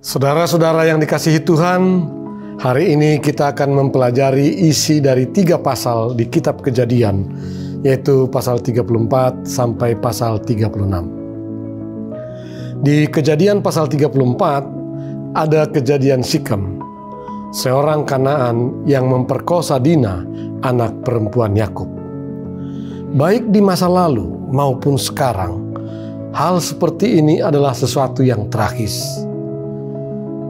Saudara-saudara yang dikasihi Tuhan, hari ini kita akan mempelajari isi dari 3 pasal di kitab Kejadian, yaitu pasal 34 sampai pasal 36. Di Kejadian pasal 34 ada kejadian Sikem, seorang Kanaan yang memperkosa Dina, anak perempuan Yakub. Baik di masa lalu maupun sekarang, hal seperti ini adalah sesuatu yang tragis.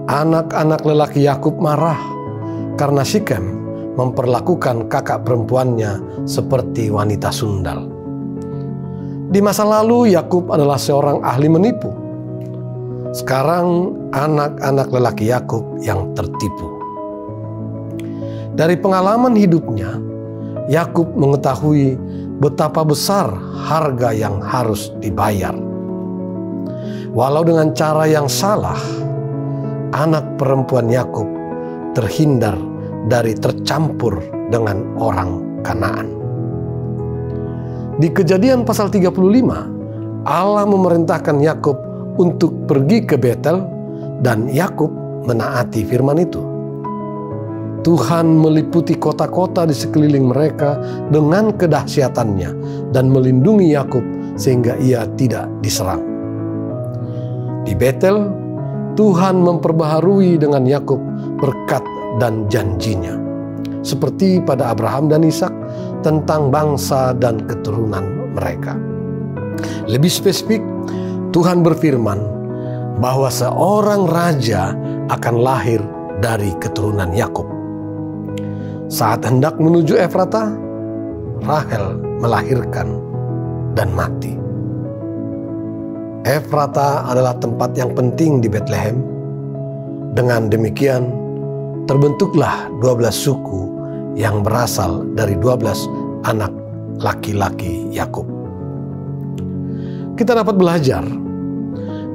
Anak-anak lelaki Yakub marah karena Sikem memperlakukan kakak perempuannya seperti wanita sundal. Di masa lalu Yakub adalah seorang ahli menipu. Sekarang anak-anak lelaki Yakub yang tertipu. Dari pengalaman hidupnya, Yakub mengetahui betapa besar harga yang harus dibayar. Walau dengan cara yang salah, anak perempuan Yakub terhindar dari tercampur dengan orang Kanaan. Di Kejadian pasal 35, Allah memerintahkan Yakub untuk pergi ke Betel dan Yakub menaati firman itu. Tuhan meliputi kota-kota di sekeliling mereka dengan kedahsyatannya dan melindungi Yakub sehingga ia tidak diserang. Di Betel, Tuhan memperbaharui dengan Yakub berkat dan janjinya, seperti pada Abraham dan Ishak tentang bangsa dan keturunan mereka. Lebih spesifik, Tuhan berfirman bahwa seorang raja akan lahir dari keturunan Yakub. Saat hendak menuju Efrata, Rahel melahirkan dan mati. Efrata adalah tempat yang penting di Betlehem. Dengan demikian, terbentuklah 12 suku yang berasal dari 12 anak laki-laki Yakub. Kita dapat belajar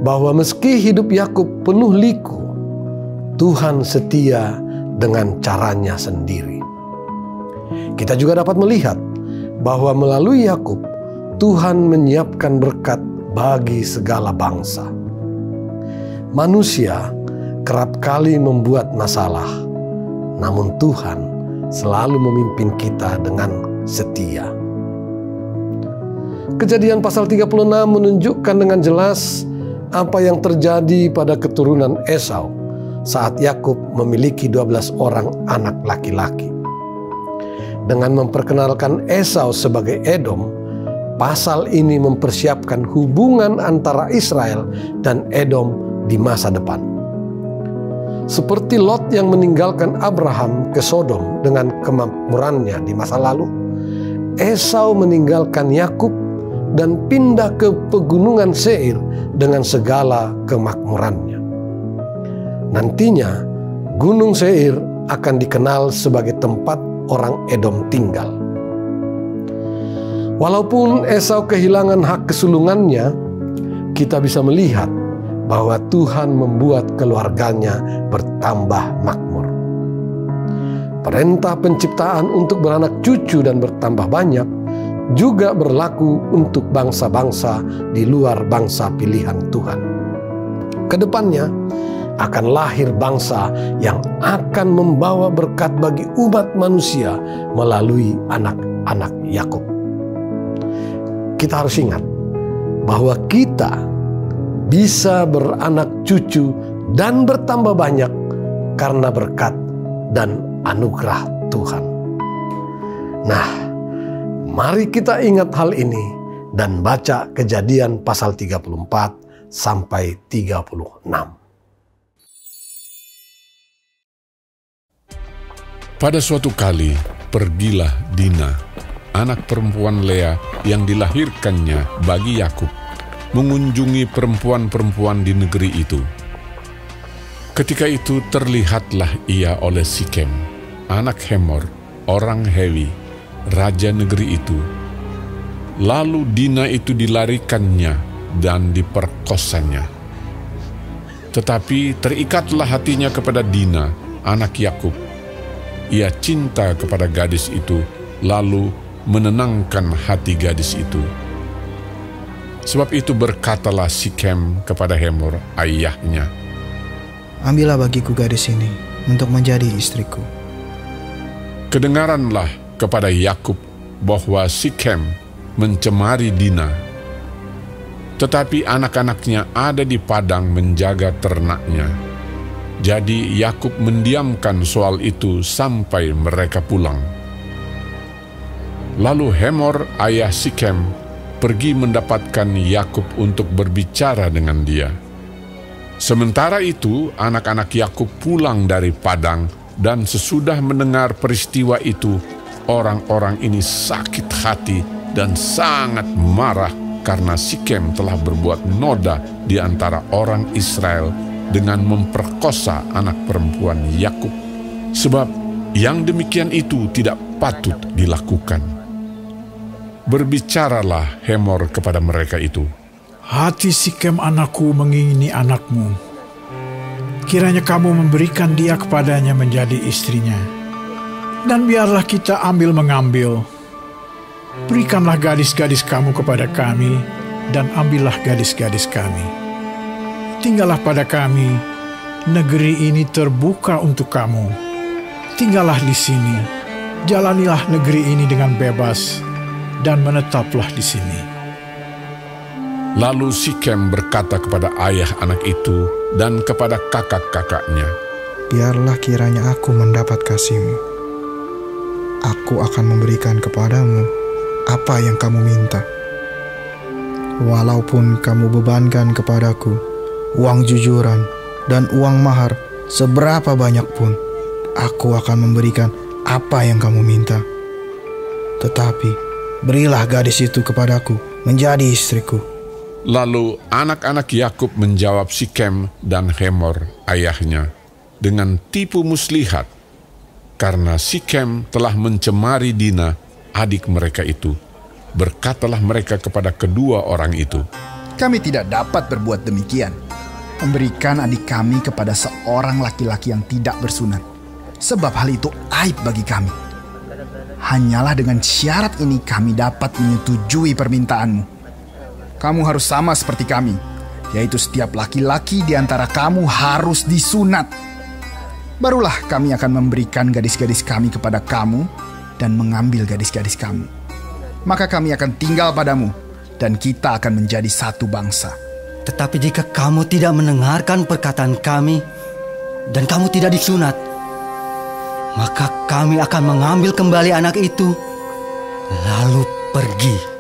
bahwa meski hidup Yakub penuh liku, Tuhan setia dengan caranya sendiri. Kita juga dapat melihat bahwa melalui Yakub, Tuhan menyiapkan berkat bagi segala bangsa. Manusia kerap kali membuat masalah, namun Tuhan selalu memimpin kita dengan setia. Kejadian pasal 36 menunjukkan dengan jelas apa yang terjadi pada keturunan Esau saat Yakub memiliki 12 orang anak laki-laki. Dengan memperkenalkan Esau sebagai Edom, pasal ini mempersiapkan hubungan antara Israel dan Edom di masa depan. Seperti Lot yang meninggalkan Abraham ke Sodom dengan kemakmurannya di masa lalu, Esau meninggalkan Yakub dan pindah ke pegunungan Seir dengan segala kemakmurannya. Nantinya, Gunung Seir akan dikenal sebagai tempat orang Edom tinggal. Walaupun Esau kehilangan hak kesulungannya, kita bisa melihat bahwa Tuhan membuat keluarganya bertambah makmur. Perintah penciptaan untuk beranak cucu dan bertambah banyak juga berlaku untuk bangsa-bangsa di luar bangsa pilihan Tuhan. Kedepannya akan lahir bangsa yang akan membawa berkat bagi umat manusia melalui anak-anak Yakub. Kita harus ingat bahwa kita bisa beranak cucu dan bertambah banyak karena berkat dan anugerah Tuhan. Nah, mari kita ingat hal ini dan baca Kejadian pasal 34 sampai 36. Pada suatu kali, pergilah Dina, anak perempuan Lea yang dilahirkannya bagi Yakub, mengunjungi perempuan-perempuan di negeri itu. Ketika itu terlihatlah ia oleh Sikem, anak Hemor, orang Hewi, raja negeri itu. Lalu Dina itu dilarikannya dan diperkosanya. Tetapi terikatlah hatinya kepada Dina, anak Yakub. Ia cinta kepada gadis itu, lalu menenangkan hati gadis itu. Sebab itu berkatalah Sikem kepada Hemor, ayahnya, ambillah bagiku gadis ini untuk menjadi istriku." Kedengaranlah kepada Yakub bahwa Sikem mencemari Dina. Tetapi anak-anaknya ada di padang menjaga ternaknya. Jadi Yakub mendiamkan soal itu sampai mereka pulang. Lalu Hemor ayah Sikem pergi mendapatkan Yakub untuk berbicara dengan dia. Sementara itu anak-anak Yakub pulang dari padang, dan sesudah mendengar peristiwa itu, orang-orang ini sakit hati dan sangat marah karena Sikem telah berbuat noda di antara orang Israel dengan memperkosa anak perempuan Yakub, sebab yang demikian itu tidak patut dilakukan. Berbicaralah Hemor kepada mereka itu, "Hati Sikem anakku mengingini anakmu. Kiranya kamu memberikan dia kepadanya menjadi istrinya. Dan biarlah kita ambil-mengambil. Berikanlah gadis-gadis kamu kepada kami, dan ambillah gadis-gadis kami. Tinggallah pada kami, negeri ini terbuka untuk kamu. Tinggallah di sini, jalanilah negeri ini dengan bebas, dan menetaplah di sini." Lalu Sikem berkata kepada ayah anak itu dan kepada kakak-kakaknya, "Biarlah kiranya aku mendapat kasih-Mu. Aku akan memberikan kepadamu apa yang kamu minta. Walaupun kamu bebankan kepadaku uang jujuran dan uang mahar seberapa banyak pun, aku akan memberikan apa yang kamu minta. Tetapi berilah gadis itu kepadaku menjadi istriku." Lalu anak-anak Yakub menjawab Sikem dan Hemor ayahnya dengan tipu muslihat, karena Sikem telah mencemari Dina, adik mereka itu. Berkatalah mereka kepada kedua orang itu, "Kami tidak dapat berbuat demikian, memberikan adik kami kepada seorang laki-laki yang tidak bersunat, sebab hal itu aib bagi kami. Hanyalah dengan syarat ini kami dapat menyetujui permintaanmu. Kamu harus sama seperti kami, yaitu setiap laki-laki di antara kamu harus disunat. Barulah kami akan memberikan gadis-gadis kami kepada kamu dan mengambil gadis-gadis kamu. Maka kami akan tinggal padamu, dan kita akan menjadi satu bangsa." Tetapi jika kamu tidak mendengarkan perkataan kami dan kamu tidak disunat, maka kami akan mengambil kembali anak itu, lalu pergi.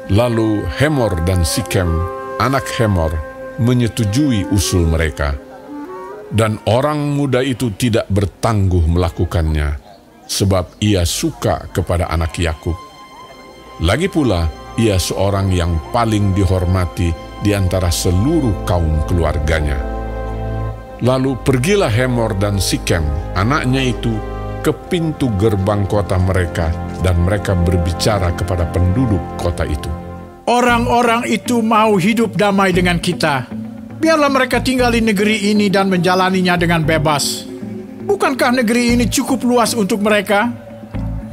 Lalu Hemor dan Sikem, anak Hemor, menyetujui usul mereka. Dan orang muda itu tidak bertangguh melakukannya, sebab ia suka kepada anak Yakub. Lagi pula, ia seorang yang paling dihormati di antara seluruh kaum keluarganya. Lalu pergilah Hemor dan Sikem, anaknya itu, ke pintu gerbang kota mereka, dan mereka berbicara kepada penduduk kota itu. "Orang-orang itu mau hidup damai dengan kita. Biarlah mereka tinggal di negeri ini dan menjalaninya dengan bebas. Bukankah negeri ini cukup luas untuk mereka?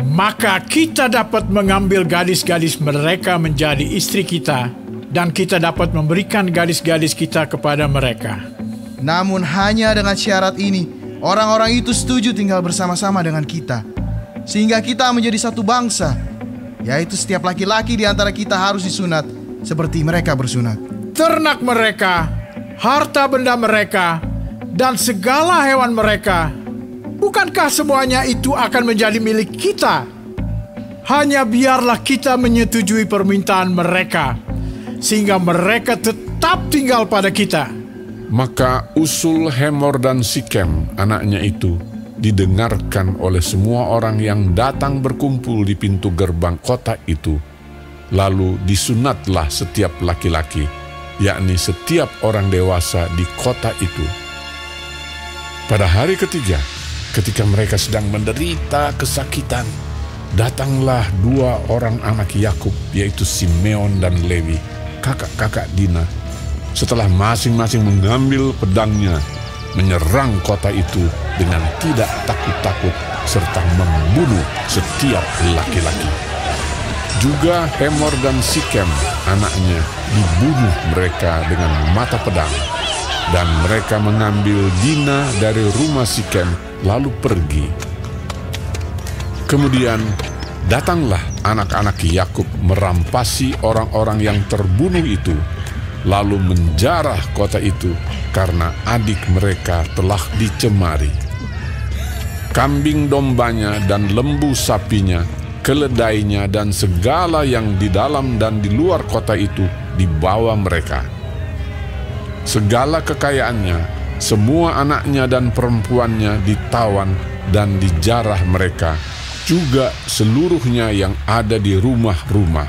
Maka kita dapat mengambil gadis-gadis mereka menjadi istri kita, dan kita dapat memberikan gadis-gadis kita kepada mereka." Namun hanya dengan syarat ini, orang-orang itu setuju tinggal bersama-sama dengan kita, sehingga kita menjadi satu bangsa, yaitu setiap laki-laki di antara kita harus disunat seperti mereka bersunat. Ternak mereka, harta benda mereka, dan segala hewan mereka, bukankah semuanya itu akan menjadi milik kita? Hanya biarlah kita menyetujui permintaan mereka, sehingga mereka tetap tinggal pada kita. Maka usul Hemor dan Sikem, anaknya itu, didengarkan oleh semua orang yang datang berkumpul di pintu gerbang kota itu. Lalu disunatlah setiap laki-laki, yakni setiap orang dewasa di kota itu. Pada hari ketiga, ketika mereka sedang menderita kesakitan, datanglah dua orang anak Yakub, yaitu Simeon dan Lewi, kakak-kakak Dina. Setelah masing-masing mengambil pedangnya, menyerang kota itu dengan tidak takut-takut serta membunuh setiap laki-laki. Juga Hemor dan Sikem, anaknya, dibunuh mereka dengan mata pedang. dan mereka mengambil Dina dari rumah Sikem lalu pergi. Kemudian datanglah anak-anak Yakub merampasi orang-orang yang terbunuh itu, lalu menjarah kota itu karena adik mereka telah dicemari. Kambing dombanya dan lembu sapinya, keledainya dan segala yang di dalam dan di luar kota itu dibawa mereka. Segala kekayaannya, semua anaknya dan perempuannya ditawan dan dijarah mereka, juga seluruhnya yang ada di rumah-rumah.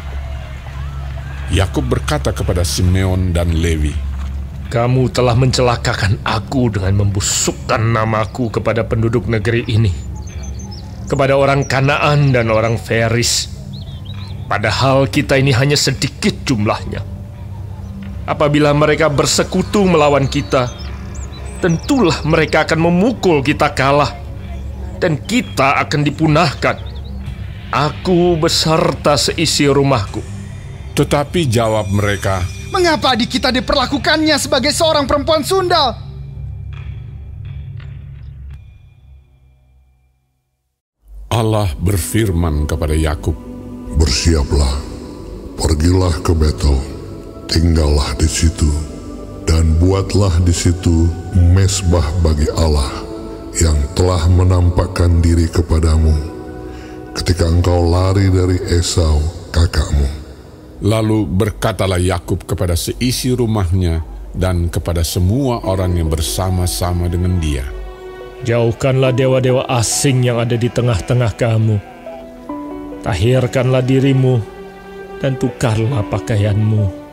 Yakub berkata kepada Simeon dan Lewi, "Kamu telah mencelakakan aku dengan membusukkan namaku kepada penduduk negeri ini, kepada orang Kanaan dan orang Feris. Padahal kita ini hanya sedikit jumlahnya. Apabila mereka bersekutu melawan kita, tentulah mereka akan memukul kita kalah, dan kita akan dipunahkan, aku beserta seisi rumahku." Tetapi jawab mereka, "Mengapa adik kita diperlakukannya sebagai seorang perempuan sundal?" Allah berfirman kepada Yakub, "Bersiaplah, pergilah ke Betel, tinggallah di situ, dan buatlah di situ mezbah bagi Allah yang telah menampakkan diri kepadamu ketika engkau lari dari Esau kakakmu." Lalu berkatalah Yakub kepada seisi rumahnya dan kepada semua orang yang bersama-sama dengan dia, "Jauhkanlah dewa-dewa asing yang ada di tengah-tengah kamu. Tahirkanlah dirimu dan tukarlah pakaianmu.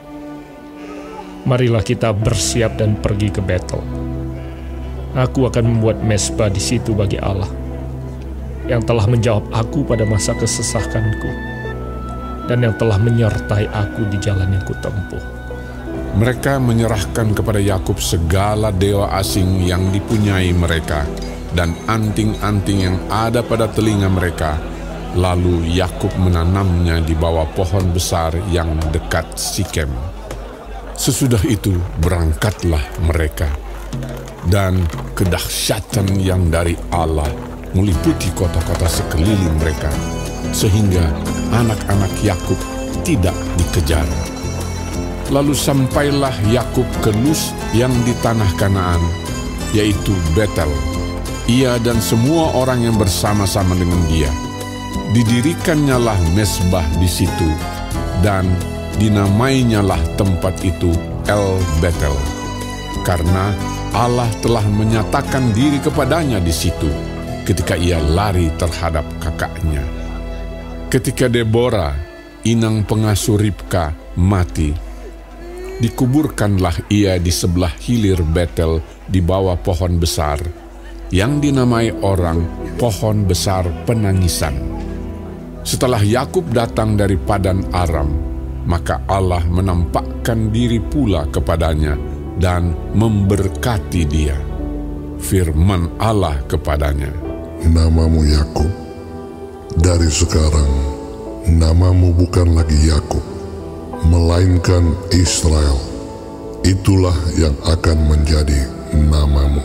Marilah kita bersiap dan pergi ke Betel. Aku akan membuat mezbah di situ bagi Allah, yang telah menjawab aku pada masa kesesakanku, dan yang telah menyertai aku di jalan yang kutempuh." Mereka menyerahkan kepada Yakub segala dewa asing yang dipunyai mereka dan anting-anting yang ada pada telinga mereka. Lalu Yakub menanamnya di bawah pohon besar yang dekat Sikem. Sesudah itu berangkatlah mereka, dan kedahsyatan yang dari Allah meliputi kota-kota sekeliling mereka, sehingga anak-anak Yakub tidak dikejar. Lalu sampailah Yakub ke Luz yang di tanah Kanaan, yaitu Betel, ia dan semua orang yang bersama-sama dengan dia. Didirikannyalah mezbah di situ, dan dinamainyalah tempat itu El Betel, karena Allah telah menyatakan diri kepadanya di situ ketika ia lari terhadap kakaknya. Ketika Deborah, inang pengasuh Ribka, mati, dikuburkanlah ia di sebelah hilir Betel di bawah pohon besar, yang dinamai orang pohon besar penangisan. Setelah Yakub datang dari Padan Aram, maka Allah menampakkan diri pula kepadanya dan memberkati dia. Firman Allah kepadanya, "Namamu Yakub. Dari sekarang, namamu bukan lagi Yakub, melainkan Israel. Itulah yang akan menjadi namamu."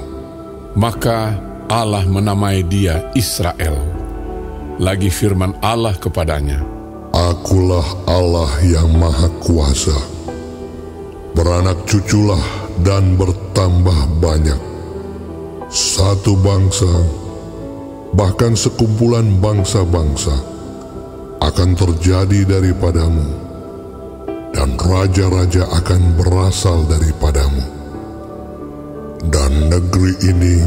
Maka Allah menamai dia Israel. Lagi firman Allah kepadanya, "Akulah Allah yang Maha Kuasa. Beranak cuculah dan bertambah banyak. Satu bangsa, bahkan sekumpulan bangsa-bangsa, akan terjadi daripadamu, dan raja-raja akan berasal daripadamu. Dan negeri ini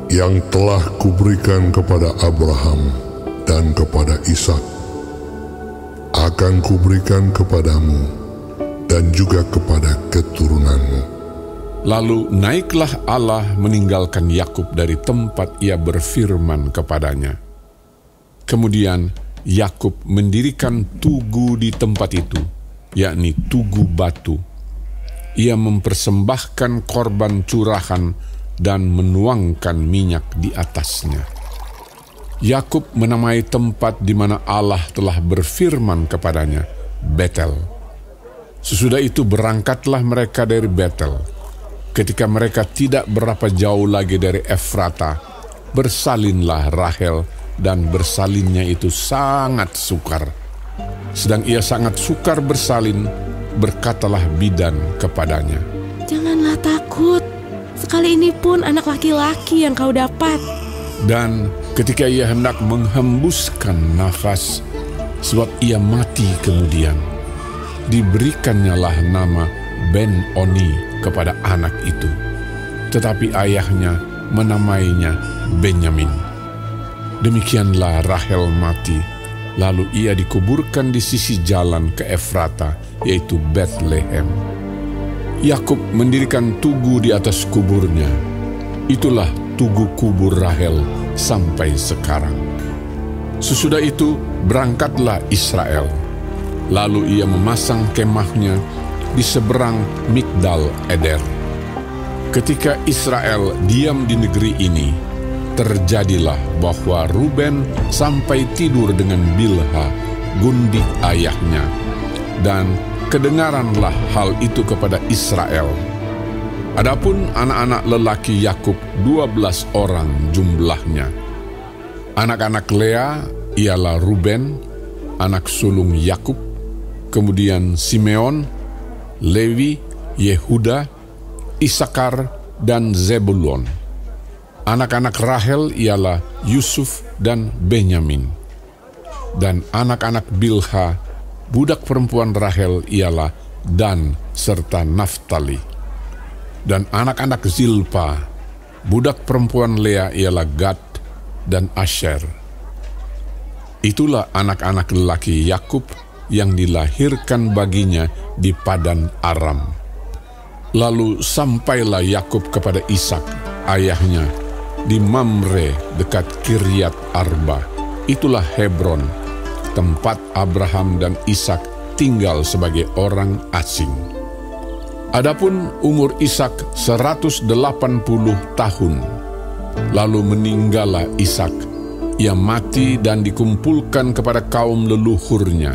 yang telah kuberikan kepada Abraham dan kepada Ishak, akan kuberikan kepadamu dan juga kepada keturunanmu." Lalu naiklah Allah meninggalkan Yakub dari tempat ia berfirman kepadanya. Kemudian Yakub mendirikan tugu di tempat itu, yakni tugu batu. Ia mempersembahkan korban curahan dan menuangkan minyak di atasnya. Yakub menamai tempat di mana Allah telah berfirman kepadanya, Betel. Sesudah itu berangkatlah mereka dari Betel. ketika mereka tidak berapa jauh lagi dari Efrata, bersalinlah Rahel, dan bersalinnya itu sangat sukar. Sedang ia sangat sukar bersalin, berkatalah bidan kepadanya, "Janganlah takut, sekali ini pun anak laki-laki yang kau dapat." Dan ketika ia hendak menghembuskan nafas, sebab ia mati kemudian, diberikannya nama Ben-Oni kepada anak itu. Tetapi ayahnya menamainya Benyamin. Demikianlah Rahel mati, lalu ia dikuburkan di sisi jalan ke Efrata, yaitu Bethlehem. Yakub mendirikan tugu di atas kuburnya. Itulah tugu kubur Rahel sampai sekarang. Sesudah itu berangkatlah Israel. Lalu ia memasang kemahnya di seberang Migdal Eder. Ketika Israel diam di negeri ini, terjadilah bahwa Ruben sampai tidur dengan Bilha, gundik ayahnya, dan kedengaranlah hal itu kepada Israel. Adapun anak-anak lelaki Yakub 12 orang jumlahnya. Anak-anak Lea ialah Ruben, anak sulung Yakub, kemudian Simeon, Lewi, Yehuda, Isakar, dan Zebulon. Anak-anak Rahel ialah Yusuf dan Benyamin. Dan anak-anak Bilha, budak perempuan Rahel, ialah Dan serta Naftali. Dan anak-anak Zilpa, budak perempuan Lea, ialah Gad dan Asher. Itulah anak-anak lelaki Yakub yang dilahirkan baginya di Padan Aram. Lalu sampailah Yakub kepada Ishak, ayahnya, di Mamre dekat Kiryat Arba. Itulah Hebron, tempat Abraham dan Ishak tinggal sebagai orang asing. Adapun umur Ishak 180 tahun. Lalu meninggallah Ishak. Ia mati dan dikumpulkan kepada kaum leluhurnya.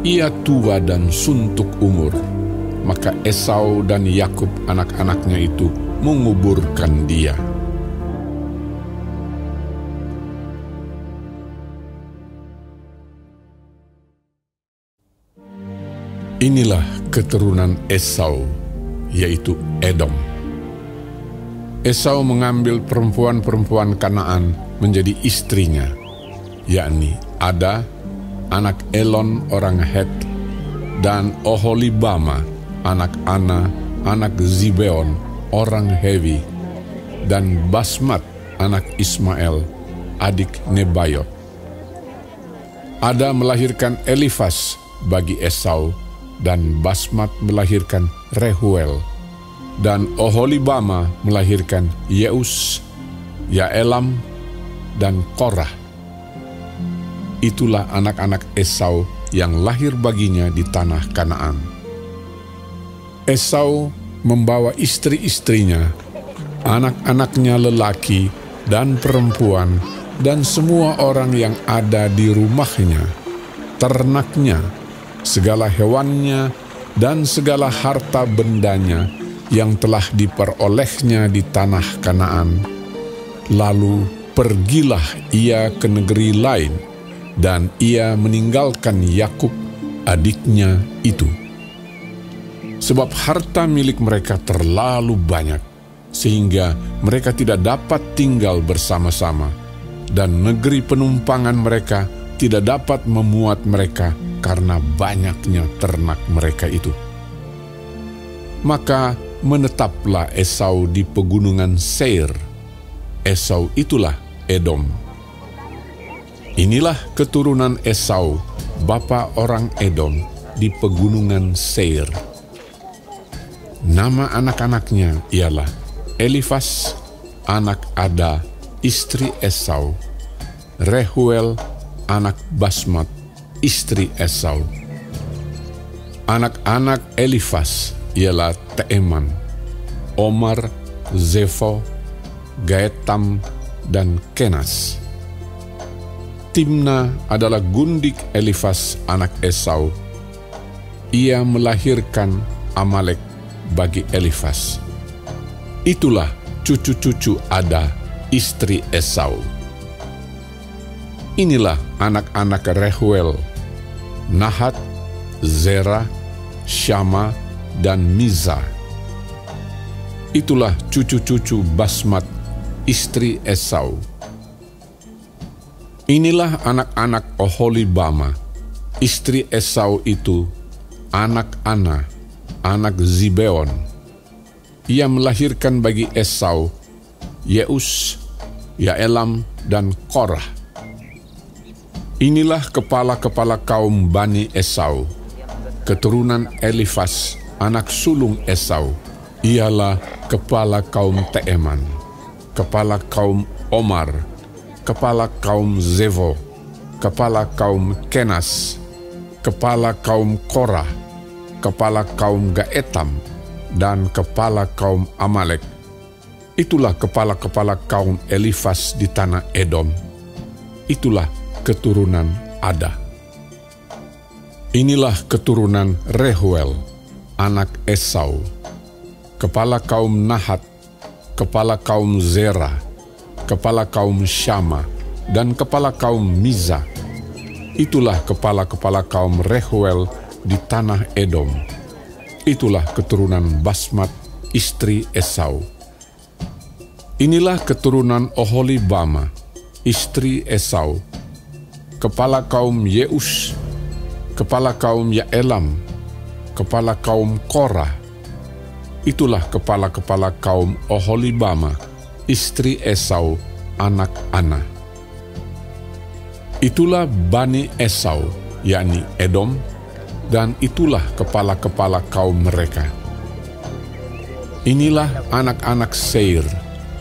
Ia tua dan suntuk umur. Maka Esau dan Yakub anak-anaknya itu menguburkan dia. Inilah keturunan Esau, yaitu Edom. Esau mengambil perempuan-perempuan Kanaan menjadi istrinya, yakni Ada, anak Elon orang Het, dan Oholibama, anak Ana, anak Zibeon orang Hewi, dan Basmat, anak Ismael, adik Nebayot. Ada melahirkan Elifas bagi Esau, dan Basmat melahirkan Rehuel, dan Oholibama melahirkan Yeus, Yaelam, dan Korah. Itulah anak-anak Esau yang lahir baginya di tanah Kanaan. Esau membawa istri-istrinya, anak-anaknya lelaki dan perempuan, dan semua orang yang ada di rumahnya, ternaknya, segala hewannya, dan segala harta bendanya yang telah diperolehnya di tanah Kanaan. Lalu pergilah ia ke negeri lain, dan ia meninggalkan Yakub, adiknya itu. Sebab harta milik mereka terlalu banyak, sehingga mereka tidak dapat tinggal bersama-sama, dan negeri penumpangan mereka tidak dapat memuat mereka karena banyaknya ternak mereka itu. Maka menetaplah Esau di pegunungan Seir. Esau itulah Edom. Inilah keturunan Esau, bapa orang Edom, di pegunungan Seir. Nama anak-anaknya ialah Elifas, anak Ada, istri Esau, Rehuel, anak Basmat, istri Esau. Anak-anak Elifas ialah Teeman, Omar, Zefo, Gaetam, dan Kenas. Timna adalah gundik Elifas anak Esau. Ia melahirkan Amalek bagi Elifas. Itulah cucu-cucu Ada, istri Esau. Inilah anak-anak Rehuel, Nahat, Zerah, Syama, dan Miza. Itulah cucu-cucu Basmat, istri Esau. Inilah anak-anak Oholibama, istri Esau itu, anak Ana, anak Zibeon. Ia melahirkan bagi Esau, Yeus, Yaelam, dan Korah. Inilah kepala-kepala kaum Bani Esau, keturunan Elifas, anak sulung Esau. Ialah kepala kaum Teeman, kepala kaum Omar, kepala kaum Zevo, kepala kaum Kenas, kepala kaum Korah, kepala kaum Gaetam, dan kepala kaum Amalek. Itulah kepala-kepala kaum Elifas di tanah Edom. Itulah keturunan Ada. Inilah keturunan Rehuel, anak Esau, kepala kaum Nahat, kepala kaum Zerah, kepala kaum Syama, dan kepala kaum Miza. Itulah kepala-kepala kaum Rehuel di tanah Edom. Itulah keturunan Basmat, istri Esau. Inilah keturunan Oholibama, istri Esau, kepala kaum Yeus, kepala kaum Yaelam, kepala kaum Korah. Itulah kepala-kepala kaum Oholibama, istri Esau, anak Ana. Itulah Bani Esau, yakni Edom, dan itulah kepala-kepala kaum mereka. Inilah anak-anak Seir,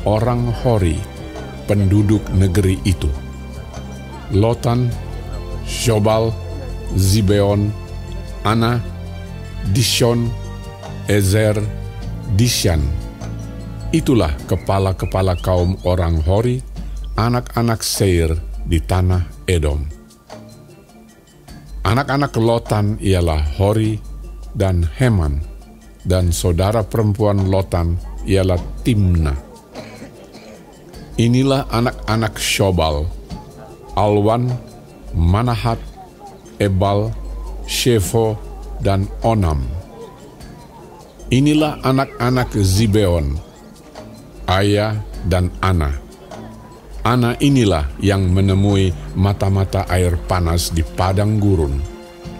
orang Hori, penduduk negeri itu: Lotan, Shobal, Zibeon, Ana, Dishon, Ezer, Dishan. Itulah kepala-kepala kaum orang Hori, anak-anak Seir di tanah Edom. Anak-anak Lotan ialah Hori dan Heman, dan saudara perempuan Lotan ialah Timna. Inilah anak-anak Shobal: Alwan, Manahat, Ebal, Shefo, dan Onam. Inilah anak-anak Zibeon: Aya dan Ana. Ana inilah yang menemui mata-mata air panas di padang gurun,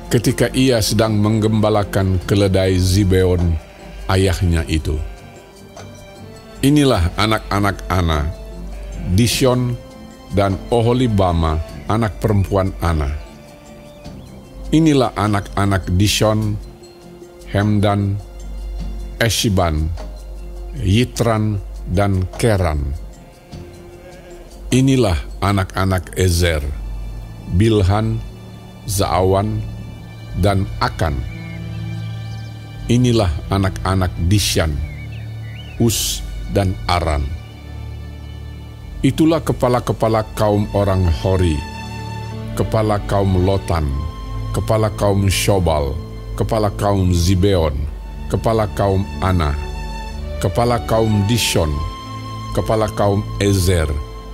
ketika ia sedang menggembalakan keledai Zibeon, ayahnya itu. Inilah anak-anak Ana: Dishon dan Oholibama, anak perempuan Ana. Inilah anak-anak Dishon: Hemdan, Eshiban, Yitran, dan Keran. Inilah anak-anak Ezer: Bilhan, Zaawan, dan Akan. Inilah anak-anak Dishan: Us dan Aran. Itulah kepala-kepala kaum orang Hori, kepala kaum Lotan, kepala kaum Shobal, kepala kaum Zibeon, kepala kaum Ana, kepala kaum Dishon, kepala kaum Ezer,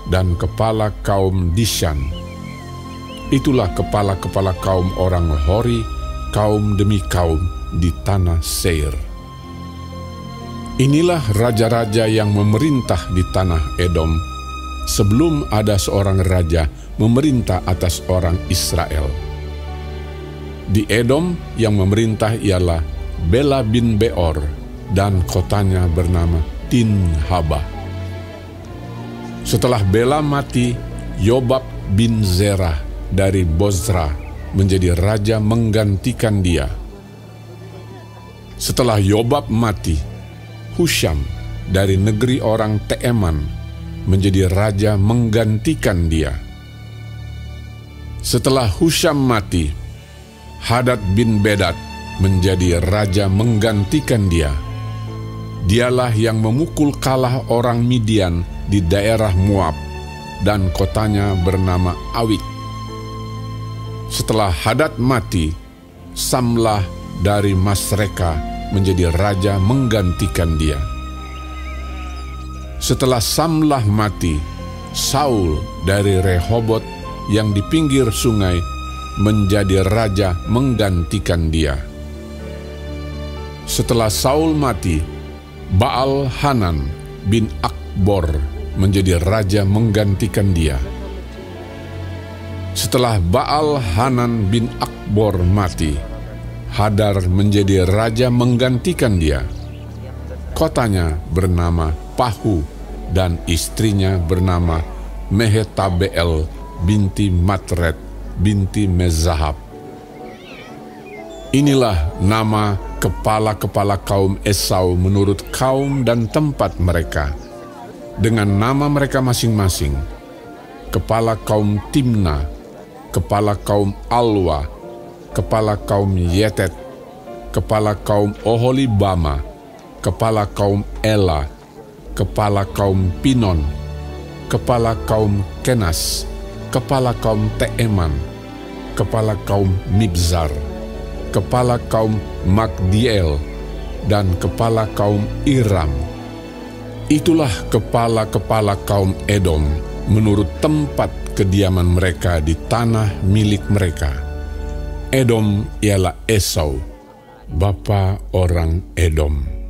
dan kepala kaum Dishan. Itulah kepala-kepala kaum orang Hori, kaum demi kaum di tanah Seir. Inilah raja-raja yang memerintah di tanah Edom, sebelum ada seorang raja memerintah atas orang Israel. Di Edom yang memerintah ialah Bela bin Beor, dan kotanya bernama Tinhaba. Setelah Bela mati, Yobab bin Zerah dari Bozra menjadi raja menggantikan dia. Setelah Yobab mati, Husham dari negeri orang Teeman menjadi raja menggantikan dia. Setelah Husham mati, Hadad bin Bedad menjadi raja menggantikan dia. Dialah yang memukul kalah orang Midian di daerah Moab, dan kotanya bernama Awik. Setelah Hadad mati, Samlah dari Masreka menjadi raja menggantikan dia. Setelah Samlah mati, Saul dari Rehobot yang di pinggir sungai menjadi raja menggantikan dia. Setelah Saul mati, Baal-Hanan bin Akbor menjadi raja menggantikan dia. Setelah Baal-Hanan bin Akbor mati, Hadar menjadi raja menggantikan dia. Kotanya bernama Pahu dan istrinya bernama Mehetabeel binti Matred binti Mezahab. Inilah nama kepala-kepala kaum Esau menurut kaum dan tempat mereka, dengan nama mereka masing-masing. Kepala kaum Timna, kepala kaum Alwa, kepala kaum Yetet, kepala kaum Oholibama, kepala kaum Ela, kepala kaum Pinon, kepala kaum Kenas, kepala kaum Teeman, kepala kaum Mibzar, kepala kaum Magdiel, dan kepala kaum Iram. Itulah kepala-kepala kaum Edom menurut tempat kediaman mereka di tanah milik mereka. Edom ialah Esau, bapa orang Edom.